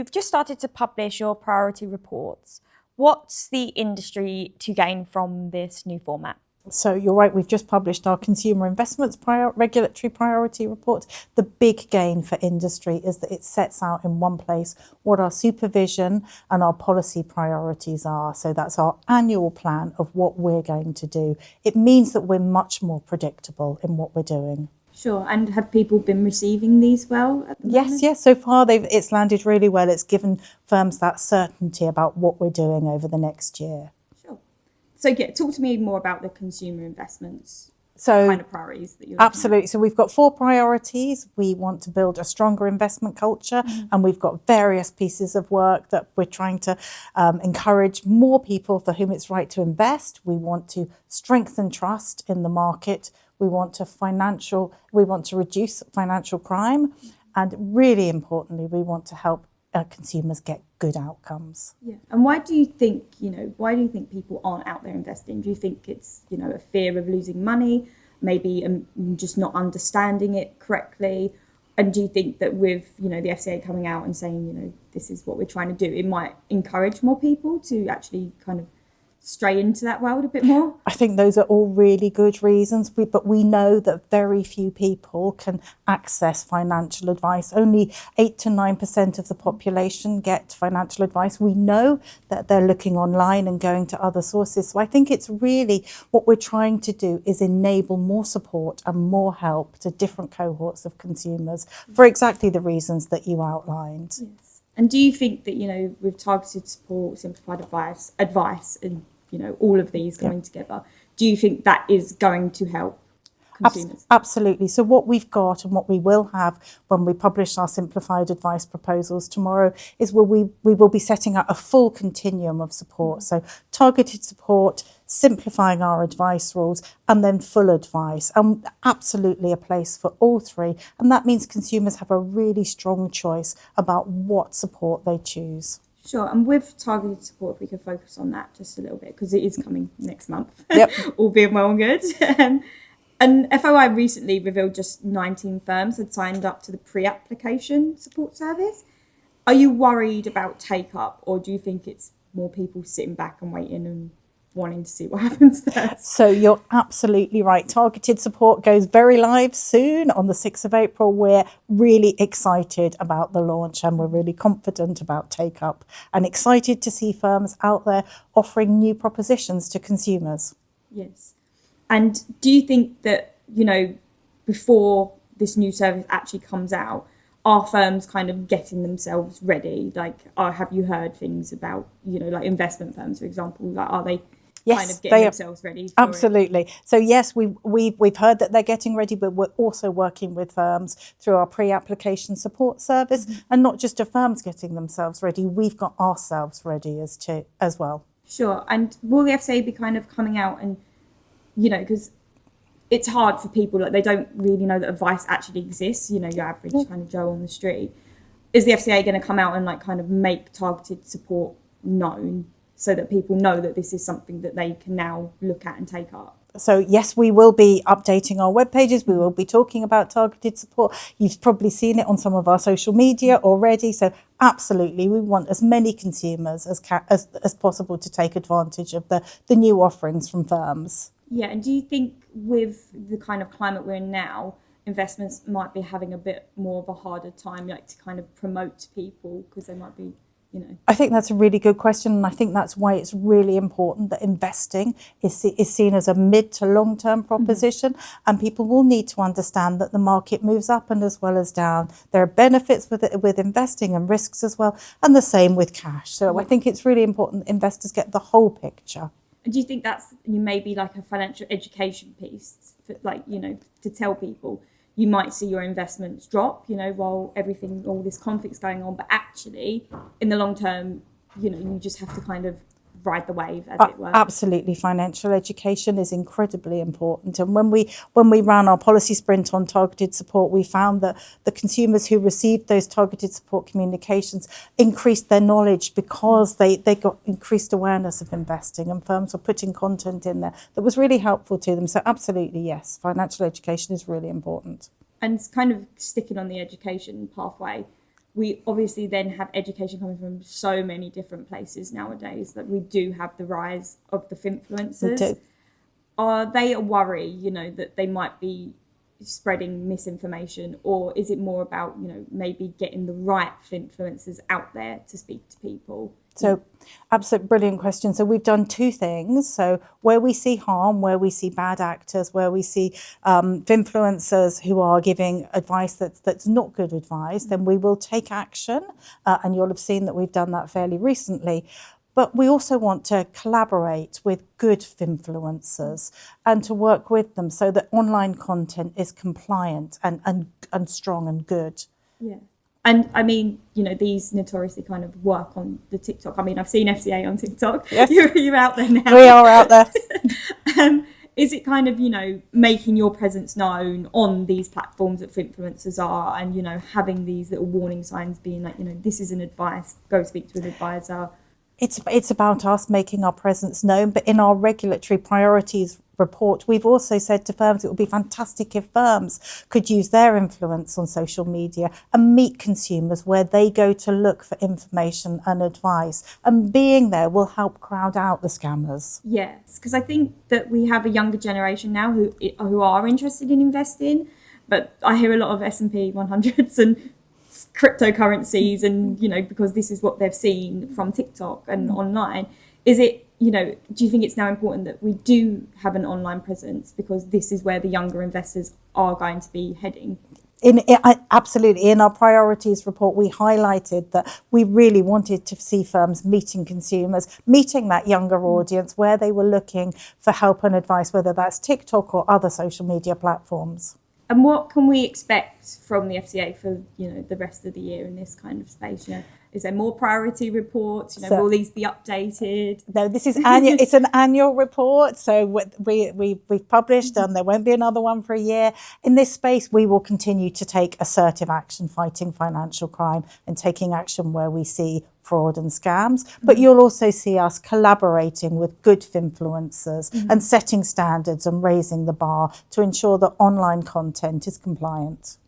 you've just started to publish your priority reports. What's the industry to gain from this new format? So you're right, we've just published our consumer investments regulatory priority report. The big gain for industry is that it sets out in one place what our supervision and our policy priorities are. So that's our annual plan of what we're going to do. It means that we're much more predictable in what we're doing. Sure, and have people been receiving these well at the moment? Yes, so far it's landed really well. It's given firms that certainty about what we're doing over the next year. So talk to me more about the consumer investments, so kind of priorities that you're absolutely. So we've got 4 priorities. We want to build a stronger investment culture, and we've got various pieces of work that we're trying to encourage more people for whom it's right to invest. We want to strengthen trust in the market. We want to reduce financial crime, and really importantly, we want to help consumers get good outcomes. Yeah. And why do you think people aren't out there investing? Do you think it's, a fear of losing money, maybe just not understanding it correctly? And do you think that with, the FCA coming out and saying, this is what we're trying to do, it might encourage more people to actually kind of stray into that world a bit more? I think those are all really good reasons, but we know that very few people can access financial advice. Only 8 to 9% of the population get financial advice. We know that they're looking online and going to other sources. So I think it's really what we're trying to do is enable more support and more help to different cohorts of consumers for exactly the reasons that you outlined. Yes. And do you think that, with targeted support, simplified advice and all of these coming together, do you think that is going to help consumers? Absolutely. So what we've got and what we will have when we publish our simplified advice proposals tomorrow is we will be setting out a full continuum of support. So targeted support, simplifying our advice rules, and then full advice. And absolutely a place for all 3. And that means consumers have a really strong choice about what support they choose. Sure, and with targeted support, if we can focus on that just a little bit, because it is coming next month, yep. All being well and good. And FOI recently revealed just 19 firms had signed up to the pre-application support service. Are you worried about take-up, or do you think it's more people sitting back and waiting and wanting to see what happens there? So you're absolutely right. Targeted support goes very live soon on the 6th of April. We're really excited about the launch, and we're really confident about take-up and excited to see firms out there offering new propositions to consumers. Yes. And do you think that, before this new service actually comes out, are firms kind of getting themselves ready? Have you heard things about, investment firms, for example? Are they kind of getting themselves ready for absolutely it? So yes, we've heard that they're getting ready, but we're also working with firms through our pre-application support service, and not just the firms getting themselves ready, we've got ourselves ready as well. Sure. And will the FCA be kind of coming out and, because it's hard for people, they don't really know that advice actually exists, your average kind of Joe on the street. Is the FCA going to come out and kind of make targeted support known, so that people know that this is something that they can now look at and take up? So yes, we will be updating our web pages. We will be talking about targeted support. You've probably seen it on some of our social media already. So absolutely, we want as many consumers as possible to take advantage of the new offerings from firms. Yeah, and do you think with the kind of climate we're in now, investments might be having a bit more of a harder time, to kind of promote to people, because they might be, I think that's a really good question, and I think that's why it's really important that investing is seen as a mid to long-term proposition, and people will need to understand that the market moves up and as well as down. There are benefits with investing and risks as well, and the same with cash. So I think it's really important that investors get the whole picture. And do you think that's maybe like a financial education piece, for, to tell people? You might see your investments drop, while all this conflict's going on. But actually, in the long term, you just have to kind of ride the wave, as it were. Absolutely. Financial education is incredibly important. And when we ran our policy sprint on targeted support, we found that the consumers who received those targeted support communications increased their knowledge because they got increased awareness of investing, and firms were putting content in there that was really helpful to them. So absolutely, yes, financial education is really important. And kind of sticking on the education pathway, we obviously then have education coming from so many different places nowadays that we do have the rise of the finfluencers. Are they a worry, you know, that they might be spreading misinformation, or is it more about, you know, maybe getting the right influencers out there to speak to people? So, absolute brilliant question. So we've done two things. So where we see harm, where we see bad actors, where we see influencers who are giving advice that's not good advice, then we will take action. And you'll have seen that we've done that fairly recently. But we also want to collaborate with good influencers and to work with them so that online content is compliant and strong and good. Yeah. And I mean, you know, these notoriously kind of work on the TikTok. I mean, I've seen FCA on TikTok. Yes. You're out there now. We are out there. Is it kind of, you know, making your presence known on these platforms that influencers are, and, you know, having these little warning signs being like, you know, this is an advice, go speak to an advisor? It's about us making our presence known, but in our regulatory priorities report, we've also said to firms it would be fantastic if firms could use their influence on social media and meet consumers where they go to look for information and advice. And being there will help crowd out the scammers. Yes, because I think that we have a younger generation now who are interested in investing, but I hear a lot of S&P 100s and cryptocurrencies, and, you know, because this is what they've seen from TikTok and online. Is it, you know, do you think it's now important that we do have an online presence because this is where the younger investors are going to be heading? Absolutely. In our priorities report, we highlighted that we really wanted to see firms meeting consumers, meeting that younger audience where they were looking for help and advice, whether that's TikTok or other social media platforms. And what can we expect from the FCA for, you know, the rest of the year in this kind of space? You know, is there more priority reports? You know, will these be updated? No, this is annual. It's an annual report. So we've published, and there won't be another one for a year. In this space, we will continue to take assertive action, fighting financial crime and taking action where we see fraud and scams. But you'll also see us collaborating with good influencers and setting standards and raising the bar to ensure that online content is compliant.